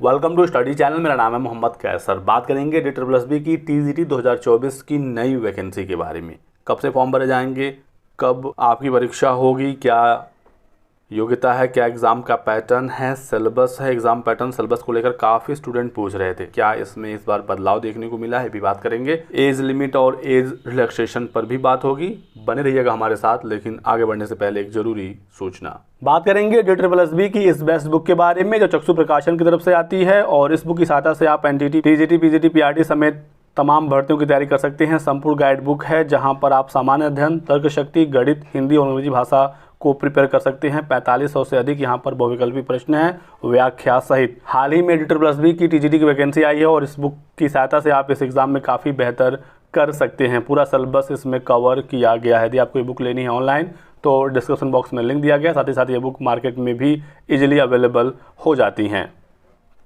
Welcome to study channel. मेरा नाम है मोहम्मद कैसर। बात करेंगे DSSB की TGT 2024 की नई वैकेंसी के बारे में। कब से फॉर्म भरे जाएंगे, कब आपकी परीक्षा होगी, क्या योग्यता है, क्या एग्ज़ाम का पैटर्न है, सिलेबस है। एग्ज़ाम पैटर्न सिलेबस को लेकर काफ़ी स्टूडेंट पूछ रहे थे, क्या इसमें इस बार बदलाव देखने को मिला है, भी बात करेंगे। एज लिमिट और एज रिलैक्सेशन पर भी बात होगी। बने रहिएगा हमारे साथ। लेकिन आगे बढ़ने से पहले एक जरूरी सूचना। बात करेंगे DSSB की इस बेस्ट बुक के बारे में जो चक्षु प्रकाशन की तरफ से आती है, और इस बुक की सहायता से आप NTT, TGT, PGT, PRT समेत तमाम भर्तियों की तैयारी कर सकते हैं। संपूर्ण गाइड बुक है जहां पर आप सामान्य अध्ययन, तर्क शक्ति, गणित, हिंदी और अंग्रेजी भाषा को प्रिपेयर कर सकते हैं। 4500 से अधिक यहां पर बहुविकल्पी प्रश्न हैं, व्याख्या सहित। हाल ही में DSSB की TGT की वैकेंसी आई है और इस बुक की सहायता से आप इस एग्जाम में काफ़ी बेहतर कर सकते हैं। पूरा सिलेबस इसमें कवर किया गया है। यदि आपको ये बुक लेनी है ऑनलाइन तो डिस्क्रिप्शन बॉक्स में लिंक दिया गया। साथ ही साथ ये बुक मार्केट में भी इजीली अवेलेबल हो जाती हैं।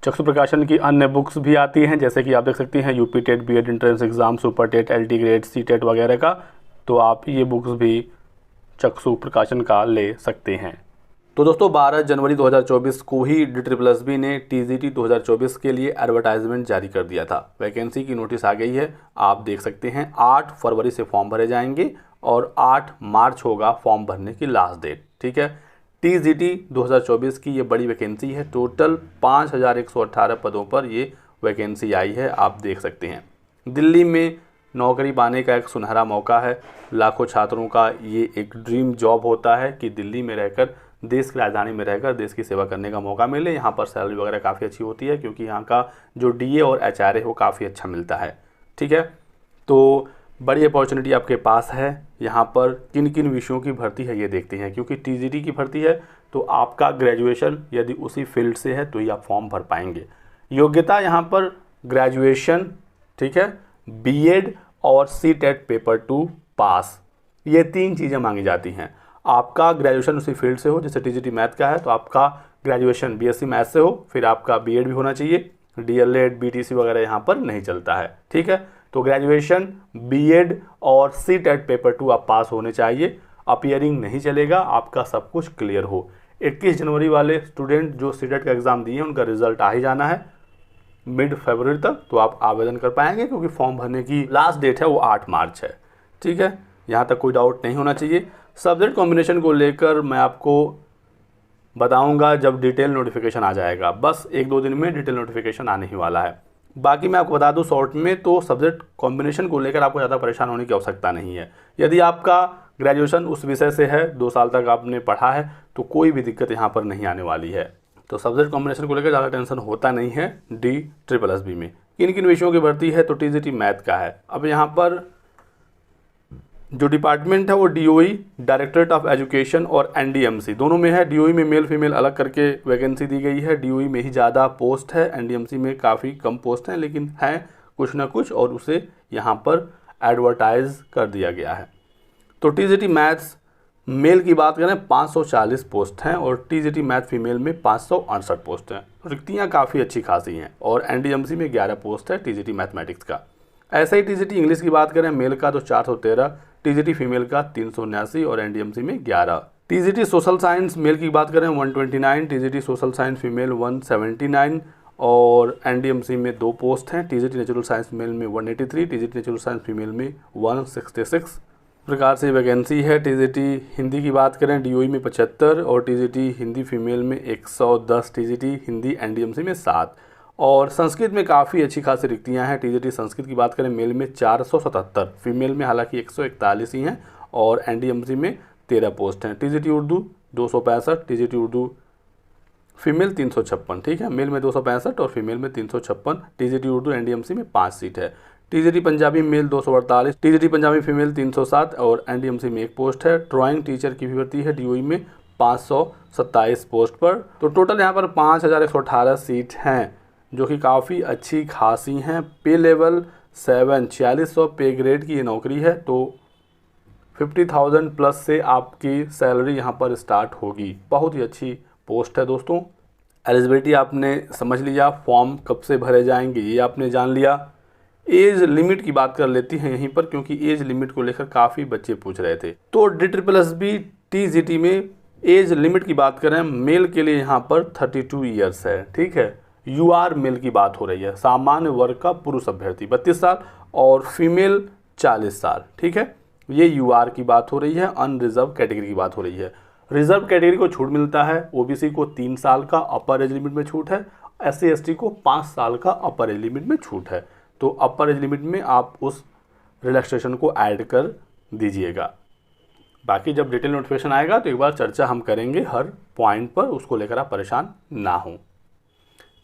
चक्षु प्रकाशन की अन्य बुक्स भी आती हैं, जैसे कि आप देख सकते हैं UP TET, BEd entrance exam, super TET, LT grade, C-टेट वगैरह का। तो आप ये बुक्स भी चक्षु प्रकाशन का ले सकते हैं। तो दोस्तों 12 जनवरी 2024 को ही DSSB ने TGT 2024 के लिए एडवर्टाइजमेंट जारी कर दिया था। वैकेंसी की नोटिस आ गई है, आप देख सकते हैं। 8 फरवरी से फॉर्म भरे जाएंगे और 8 मार्च होगा फॉर्म भरने की लास्ट डेट। ठीक है। TGT 2024 की ये बड़ी वैकेंसी है। टोटल 5118 पदों पर ये वैकेंसी आई है, आप देख सकते हैं। दिल्ली में नौकरी पाने का एक सुनहरा मौका है। लाखों छात्रों का ये एक ड्रीम जॉब होता है कि दिल्ली में रहकर, देश की राजधानी में रहकर देश की सेवा करने का मौका मिले। यहाँ पर सैलरी वगैरह काफ़ी अच्छी होती है, क्योंकि यहाँ का जो DA और HRA वो काफ़ी अच्छा मिलता है। ठीक है। तो बड़ी अपॉर्चुनिटी आपके पास है। यहाँ पर किन किन विषयों की भर्ती है ये देखते हैं, क्योंकि TGT की भर्ती है तो आपका ग्रेजुएशन यदि उसी फील्ड से है तो ही आप फॉर्म भर पाएंगे। योग्यता यहाँ पर ग्रेजुएशन, ठीक है, BEd और C-टेट पेपर 2 पास, ये 3 चीज़ें मांगी जाती हैं। आपका ग्रेजुएशन उसी फील्ड से हो, जैसे TGT मैथ का है तो आपका ग्रेजुएशन BSc मैथ से हो, फिर आपका BEd भी होना चाहिए। DLED, BTC वगैरह यहाँ पर नहीं चलता है। ठीक है। तो ग्रेजुएशन, BEd और C-टेट पेपर 2 आप पास होने चाहिए। अपीयरिंग नहीं चलेगा, आपका सब कुछ क्लियर हो। 21 जनवरी वाले स्टूडेंट जो C-टेट का एग्ज़ाम दिए हैं उनका रिजल्ट आ ही जाना है मिड फरवरी तक, तो आप आवेदन कर पाएंगे, क्योंकि फॉर्म भरने की लास्ट डेट है वो 8 मार्च है। ठीक है। यहाँ तक कोई डाउट नहीं होना चाहिए। सब्जेक्ट कॉम्बिनेशन को लेकर मैं आपको बताऊंगा जब डिटेल नोटिफिकेशन आ जाएगा। बस 1-2 दिन में डिटेल नोटिफिकेशन आने ही वाला है। बाकी मैं आपको बता दूं शॉर्ट में, तो सब्जेक्ट कॉम्बिनेशन को लेकर आपको ज़्यादा परेशान होने की आवश्यकता नहीं है। यदि आपका ग्रेजुएशन उस विषय से है, 2 साल तक आपने पढ़ा है, तो कोई भी दिक्कत यहाँ पर नहीं आने वाली है। तो सब्जेक्ट कॉम्बिनेशन को लेकर ज़्यादा टेंशन होता नहीं है DSSB में। किन किन विषयों की भर्ती है, तो TGT मैथ का है। अब यहाँ पर जो डिपार्टमेंट है वो DOE, डायरेक्टरेट ऑफ एजुकेशन, और NDMC दोनों में है। DOE में मेल फीमेल अलग करके वैकेंसी दी गई है। DOE में ही ज़्यादा पोस्ट है, NDMC में काफ़ी कम पोस्ट हैं, लेकिन है कुछ ना कुछ, और उसे यहाँ पर एडवर्टाइज कर दिया गया है। तो TGT मैथ्स मेल की बात करें 540 पोस्ट हैं, और TGT मैथ फीमेल में 568 पोस्ट हैं। रिक्तियाँ काफ़ी अच्छी खासी हैं। और NDMC में 11 पोस्ट है TGT मैथमेटिक्स का। ऐसे ही TGT इंग्लिश की बात करें मेल का तो 413, TGT फीमेल का 379 और NDMC में 11। TGT सोशल साइंस मेल की बात करें 129, TGT सोशल साइंस फीमेल 179, और NDMC में 2 पोस्ट हैं। TGT नेचुरल साइंस मेल में 183, TGT नेचुरल साइंस फीमेल में 166 प्रकार से वैकेंसी है। TGT हिंदी की बात करें DOE में 75 और TGT हिंदी फीमेल में 110, TGT हिंदी NDMC में 7। और संस्कृत में काफ़ी अच्छी खासी रिक्तियां हैं। TGT संस्कृत की बात करें मेल में 477, फीमेल में हालांकि 141 ही हैं, और NDMC में 13 पोस्ट हैं। TGT Urdu 265, TGT Urdu female 356। ठीक है। मेल में 265 और फीमेल में 356। TGT उर्दू NDMC में 5 सीट है। TGT Punjabi male 248, TGT Punjabi female 307 और NDMC में 1 पोस्ट है। ड्राइंग टीचर की भी भर्ती है DOE में 527 पोस्ट पर। तो टोटल यहाँ पर 5118 सीट हैं, जो कि काफ़ी अच्छी खासी हैं। पे लेवल 7, 4600 पे ग्रेड की ये नौकरी है। तो 50,000 प्लस से आपकी सैलरी यहाँ पर स्टार्ट होगी। बहुत ही अच्छी पोस्ट है दोस्तों। एलिजिबिलिटी आपने समझ लिया, फॉर्म कब से भरे जाएंगे ये आपने जान लिया। एज लिमिट की बात कर लेती हैं यहीं पर, क्योंकि एज लिमिट को लेकर काफ़ी बच्चे पूछ रहे थे। तो DSSB TGT में एज लिमिट की बात करें मेल के लिए यहाँ पर 32 ईयर्स है। ठीक है। यूआर मेल की बात हो रही है, सामान्य वर्ग का पुरुष अभ्यर्थी 32 साल और फीमेल 40 साल, ठीक है। ये यूआर की बात हो रही है। अनरिजर्व कैटेगरी की बात हो रही है। रिजर्व कैटेगरी को छूट मिलता है, ओबीसी को 3 साल का अपर एज लिमिट में छूट है, एससी एसटी को 5 साल का अपर एज लिमिट में छूट है। तो अपर एज लिमिट में आप उस रिलैक्सेशन को ऐड कर दीजिएगा। बाकी जब डिटेल नोटिफिकेशन आएगा तो एक बार चर्चा हम करेंगे हर पॉइंट पर, उसको लेकर आप परेशान ना हो।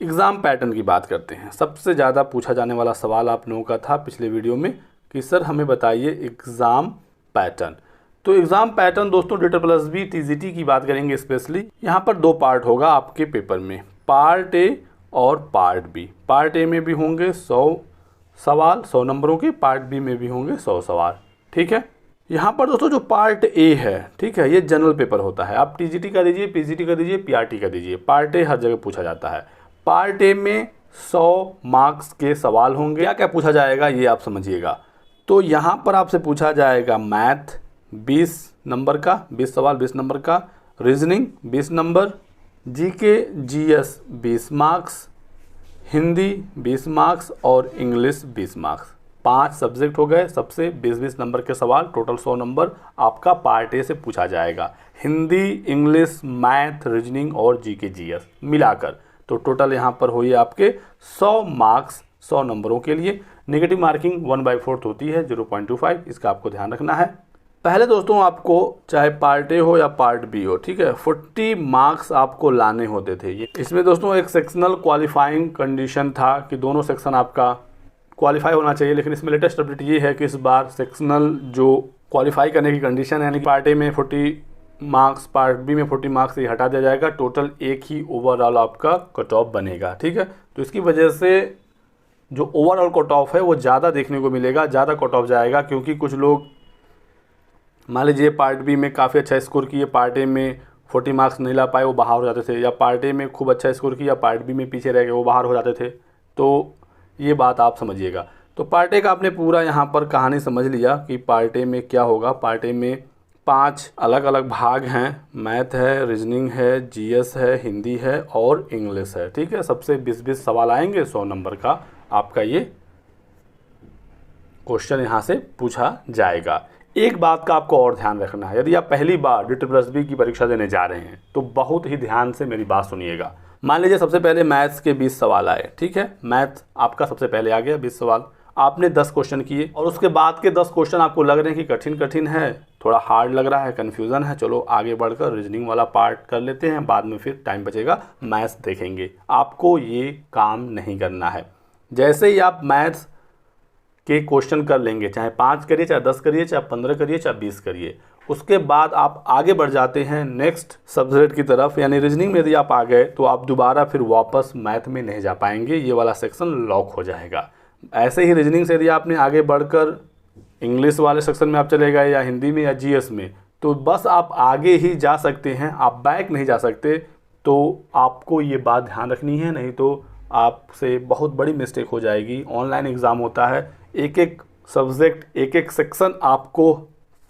एग्ज़ाम पैटर्न की बात करते हैं। सबसे ज़्यादा पूछा जाने वाला सवाल आप लोगों का था पिछले वीडियो में कि सर हमें बताइए एग्ज़ाम पैटर्न। तो एग्ज़ाम पैटर्न दोस्तों DBB TGT की बात करेंगे स्पेशली। यहाँ पर 2 पार्ट होगा आपके पेपर में, पार्ट ए और पार्ट बी। पार्ट ए में भी होंगे 100 सवाल 100 नंबरों के, पार्ट बी में भी होंगे 100 सवाल, ठीक है। यहाँ पर दोस्तों जो पार्ट ए है, ठीक है, ये जनरल पेपर होता है। आप TGT का दीजिए, PGT का दीजिए, PRT का दीजिए, पार्ट ए हर जगह पूछा जाता है। पार्ट ए में 100 मार्क्स के सवाल होंगे। क्या क्या पूछा जाएगा ये आप समझिएगा। तो यहाँ पर आपसे पूछा जाएगा मैथ 20 नंबर का, 20 सवाल 20 नंबर का, reasoning 20 number, GK GS 20 marks, Hindi 20 marks और इंग्लिश 20 मार्क्स। 5 सब्जेक्ट हो गए, सबसे 20-20 नंबर के सवाल, टोटल 100 नंबर आपका पार्ट ए से पूछा जाएगा। हिंदी, इंग्लिश, मैथ, रीजनिंग और जीके GS मिलाकर तो टोटल यहाँ पर हुई आपके 100 मार्क्स 100 नंबरों के लिए। नेगेटिव मार्किंग 1/4 होती है 0.25, इसका आपको ध्यान रखना है। पहले दोस्तों आपको चाहे पार्ट ए हो या पार्ट बी हो, ठीक है, 40 मार्क्स आपको लाने होते थे। ये इसमें दोस्तों एक सेक्शनल क्वालिफाइंग कंडीशन था कि दोनों सेक्शन आपका क्वालिफाई होना चाहिए, लेकिन इसमें लेटेस्ट अपडेट ये है कि इस बार सेक्शनल जो क्वालिफाई करने की कंडीशन है, यानी कि पार्ट ए में 40 मार्क्स, पार्ट बी में 40 मार्क्स, ये हटा दिया जाएगा। टोटल एक ही ओवरऑल आपका कट ऑफ बनेगा, ठीक है। तो इसकी वजह से जो ओवरऑल कट ऑफ है वो ज़्यादा देखने को मिलेगा, ज़्यादा कट ऑफ जाएगा, क्योंकि कुछ लोग मान लीजिए पार्ट बी में काफ़ी अच्छा स्कोर किए, पार्ट ए में 40 मार्क्स नहीं ला पाए, वो बाहर हो जाते थे, या पार्ट ए में खूब अच्छा स्कोर किया, पार्ट बी में पीछे रह गए, वो बाहर हो जाते थे। तो ये बात आप समझिएगा। तो पार्ट ए का आपने पूरा यहाँ पर कहानी समझ लिया कि पार्ट ए में क्या होगा। पार्ट ए में 5 अलग अलग भाग हैं, मैथ है, रीजनिंग है, GS है, हिंदी है और इंग्लिश है, ठीक है। सबसे 20-20 सवाल आएंगे, 100 नंबर का आपका ये क्वेश्चन यहाँ से पूछा जाएगा। एक बात का आपको और ध्यान रखना है, यदि आप पहली बार DBB की परीक्षा देने जा रहे हैं तो बहुत ही ध्यान से मेरी बात सुनिएगा। मान लीजिए सबसे पहले मैथ्स के 20 सवाल आए, ठीक है, मैथ आपका सबसे पहले आ गया 20 सवाल, आपने 10 क्वेश्चन किए और उसके बाद के 10 क्वेश्चन आपको लग रहे हैं कि कठिन है, थोड़ा हार्ड लग रहा है, कन्फ्यूज़न है, चलो आगे बढ़कर रीजनिंग वाला पार्ट कर लेते हैं, बाद में फिर टाइम बचेगा मैथ्स देखेंगे। आपको ये काम नहीं करना है। जैसे ही आप मैथ्स के क्वेश्चन कर लेंगे, चाहे 5 करिए, चाहे 10 करिए, चाहे 15 करिए, चाहे 20 करिए, उसके बाद आप आगे बढ़ जाते हैं नेक्स्ट सब्जेक्ट की तरफ, यानी रीजनिंग में यदि आप आ गए तो आप दोबारा फिर वापस मैथ में नहीं जा पाएंगे, ये वाला सेक्शन लॉक हो जाएगा। ऐसे ही रीजनिंग से यदि आपने आगे बढ़कर इंग्लिश वाले सेक्शन में आप चले गए या हिंदी में या GS में, तो बस आप आगे ही जा सकते हैं, आप बैक नहीं जा सकते। तो आपको ये बात ध्यान रखनी है, नहीं तो आपसे बहुत बड़ी मिस्टेक हो जाएगी। ऑनलाइन एग्ज़ाम होता है, एक एक सब्जेक्ट, एक एक सेक्शन आपको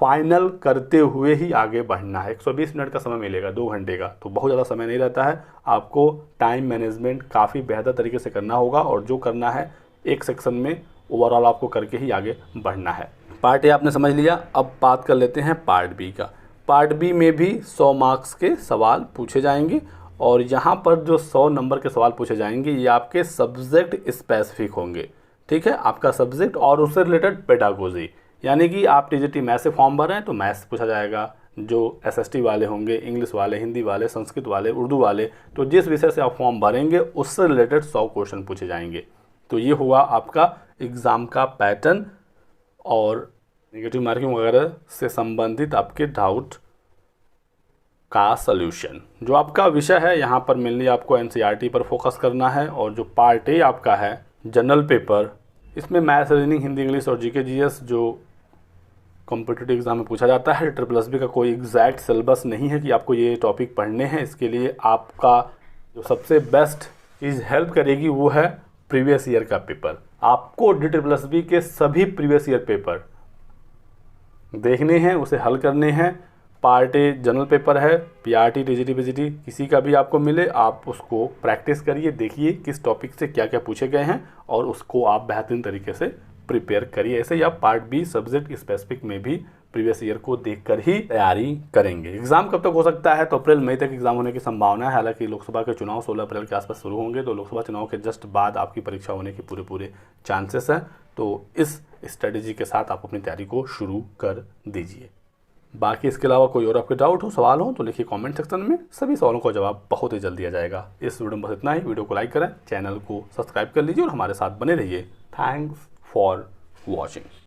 फाइनल करते हुए ही आगे बढ़ना है। 120 मिनट का समय मिलेगा, 2 घंटे का, तो बहुत ज़्यादा समय नहीं रहता है। आपको टाइम मैनेजमेंट काफ़ी बेहतर तरीके से करना होगा और जो करना है एक सेक्शन में ओवरऑल आपको करके ही आगे बढ़ना है। पार्ट ए आपने समझ लिया, अब बात कर लेते हैं पार्ट बी का। पार्ट बी में भी 100 मार्क्स के सवाल पूछे जाएंगे और यहाँ पर जो 100 नंबर के सवाल पूछे जाएंगे ये आपके सब्जेक्ट स्पेसिफिक होंगे, ठीक है, आपका सब्जेक्ट और उससे रिलेटेड पेडागोजी, यानी कि आप TGT मैथ्स से फॉर्म भर रहे हैं तो मैथ्स पूछा जाएगा, जो SST वाले होंगे, इंग्लिश वाले, हिंदी वाले, संस्कृत वाले, उर्दू वाले, तो जिस विषय से आप फॉर्म भरेंगे उससे रिलेटेड 100 क्वेश्चन पूछे जाएंगे। तो ये हुआ आपका एग्ज़ाम का पैटर्न और नेगेटिव मार्किंग वगैरह से संबंधित आपके डाउट का सल्यूशन। जो आपका विषय है यहाँ पर मेनली आपको NCERT पर फोकस करना है और जो पार्ट ए आपका है जनरल पेपर, इसमें मैथ्स, रीजनिंग, हिंदी, इंग्लिश और जीके GS जो कॉम्पिटिटिव एग्जाम में पूछा जाता है। DBB का कोई एग्जैक्ट सिलेबस नहीं है कि आपको ये टॉपिक पढ़ने हैं। इसके लिए आपका जो सबसे बेस्ट चीज़ हेल्प करेगी वो है प्रीवियस ईयर का पेपर। आपको DBB के सभी प्रीवियस ईयर पेपर देखने हैं, उसे हल करने हैं, पार्ट ए जनरल पेपर है, पीआरटी, टीजीटी, पीजीटी, किसी का भी आपको मिले आप उसको प्रैक्टिस करिए, देखिए किस टॉपिक से क्या क्या पूछे गए हैं और उसको आप बेहतरीन तरीके से प्रिपेयर करिए। ऐसे ही आप पार्ट बी सब्जेक्ट स्पेसिफिक में भी प्रीवियस ईयर को देखकर ही तैयारी करेंगे। एग्जाम कब तक हो सकता है? तो अप्रैल मई तक एग्जाम होने की संभावना है। हालांकि लोकसभा के चुनाव 16 अप्रैल के आसपास शुरू होंगे, तो लोकसभा चुनाव के जस्ट बाद आपकी परीक्षा होने के पूरे चांसेस हैं। तो इस स्ट्रेटेजी के साथ आप अपनी तैयारी को शुरू कर दीजिए। बाकी इसके अलावा कोई और आपके डाउट हो, सवाल हो तो लिखिए कमेंट सेक्शन में, सभी सवालों का जवाब बहुत ही जल्द दिया जाएगा। इस वीडियो में बस इतना ही। वीडियो को लाइक करें, चैनल को सब्सक्राइब कर लीजिए और हमारे साथ बने रहिए। Thanks for watching.